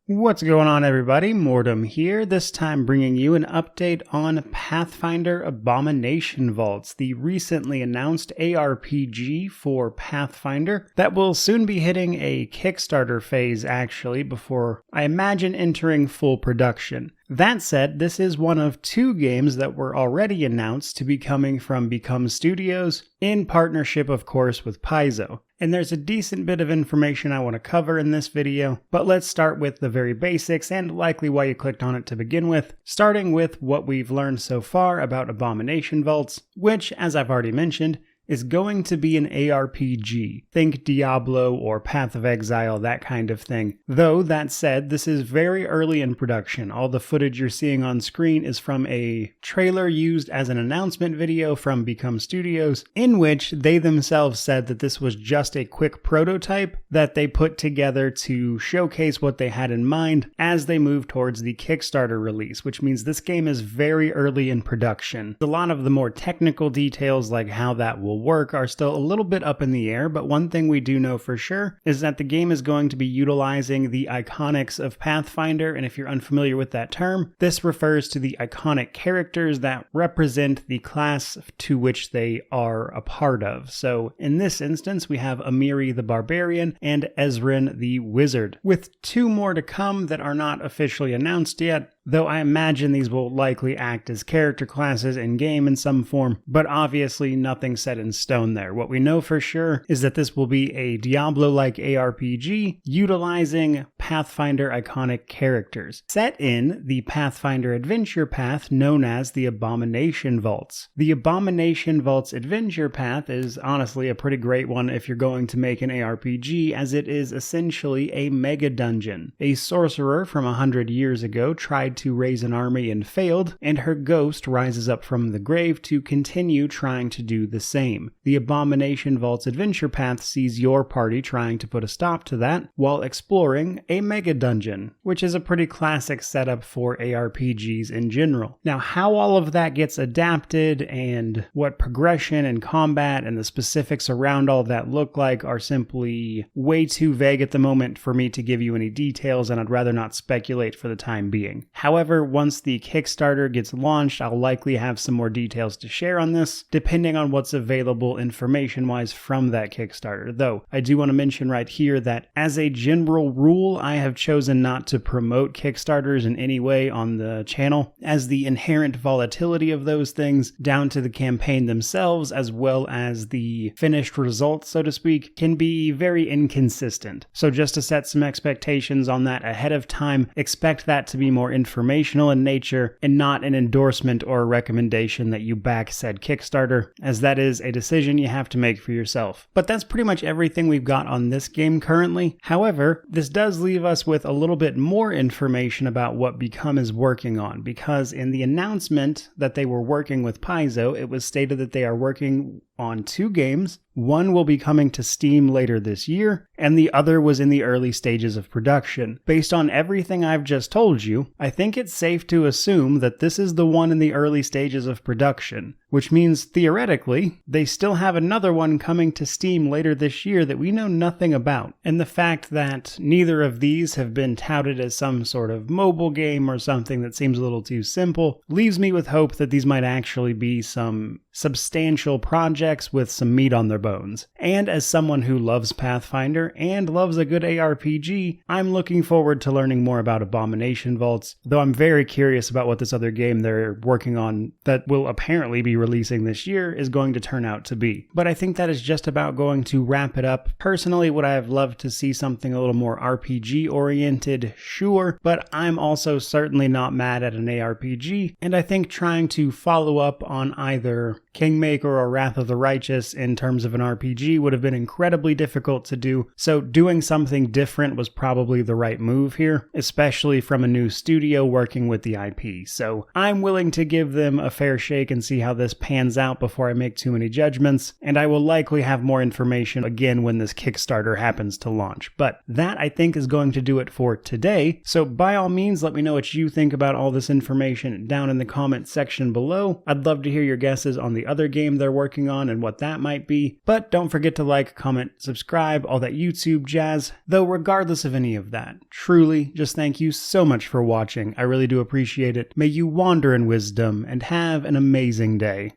What's going on, everybody? Mortem here, this time bringing you an update on Pathfinder Abomination Vaults, the recently announced ARPG for Pathfinder that will soon be hitting a Kickstarter phase, actually, before I imagine entering full production. That said, this is one of two games that were already announced to be coming from BKOM Studios, in partnership, of course, with Paizo. And there's a decent bit of information I want to cover in this video, but let's start with the very basics and likely why you clicked on it to begin with, starting with what we've learned so far about Abomination Vaults, which, as I've already mentioned, is going to be an ARPG. Think Diablo or Path of Exile, that kind of thing. Though, that said, this is very early in production. All the footage you're seeing on screen is from a trailer used as an announcement video from BKOM Studios, in which they themselves said that this was just a quick prototype that they put together to showcase what they had in mind as they move towards the Kickstarter release, which means this game is very early in production. A lot of the more technical details, like how that will work, are still a little bit up in the air, but one thing we do know for sure is that the game is going to be utilizing the iconics of Pathfinder, and if you're unfamiliar with that term, this refers to the iconic characters that represent the class to which they are a part of. So in this instance, we have Amiri the Barbarian and Ezrin the Wizard, with two more to come that are not officially announced yet, though I imagine these will likely act as character classes in-game in some form, but obviously nothing set in stone there. What we know for sure is that this will be a Diablo-like ARPG utilizing Pathfinder iconic characters, set in the Pathfinder adventure path known as the Abomination Vaults. The Abomination Vaults adventure path is honestly a pretty great one if you're going to make an ARPG, as it is essentially a mega dungeon. A sorcerer from 100 years ago tried to raise an army and failed, and her ghost rises up from the grave to continue trying to do the same. The Abomination Vaults adventure path sees your party trying to put a stop to that while exploring a mega dungeon, which is a pretty classic setup for ARPGs in general. Now, how all of that gets adapted and what progression and combat and the specifics around all that look like are simply way too vague at the moment for me to give you any details, and I'd rather not speculate for the time being. However, once the Kickstarter gets launched, I'll likely have some more details to share on this, depending on what's available information-wise from that Kickstarter. Though, I do want to mention right here that as a general rule, I have chosen not to promote Kickstarters in any way on the channel, as the inherent volatility of those things, down to the campaign themselves, as well as the finished results, so to speak, can be very inconsistent. So just to set some expectations on that ahead of time, expect that to be more informational in nature and not an endorsement or a recommendation that you back said Kickstarter, as that is a decision you have to make for yourself. But that's pretty much everything we've got on this game currently. However, this does leave us with a little bit more information about what BKOM is working on, because in the announcement that they were working with Paizo, it was stated that they are working on two games. One will be coming to Steam later this year, and the other was in the early stages of production. Based on everything I've just told you, I think it's safe to assume that this is the one in the early stages of production, which means theoretically, they still have another one coming to Steam later this year that we know nothing about. And the fact that neither of these have been touted as some sort of mobile game or something that seems a little too simple leaves me with hope that these might actually be some substantial projects with some meat on their bones. And as someone who loves Pathfinder and loves a good ARPG, I'm looking forward to learning more about Abomination Vaults, though I'm very curious about what this other game they're working on that will apparently be releasing this year is going to turn out to be. But I think that is just about going to wrap it up. Personally, would I have loved to see something a little more RPG oriented? Sure, but I'm also certainly not mad at an ARPG, and I think trying to follow up on either Kingmaker or Wrath of the Righteous in terms of an RPG would have been incredibly difficult to do, so doing something different was probably the right move here, especially from a new studio working with the IP. So I'm willing to give them a fair shake and see how this pans out before I make too many judgments, and I will likely have more information again when this Kickstarter happens to launch. But that, I think, is going to do it for today, so by all means let me know what you think about all this information down in the comment section below. I'd love to hear your guesses on the other game they're working on and what that might be. But don't forget to like, comment, subscribe, all that YouTube jazz. Though regardless of any of that, truly, just thank you so much for watching. I really do appreciate it. May you wander in wisdom and have an amazing day.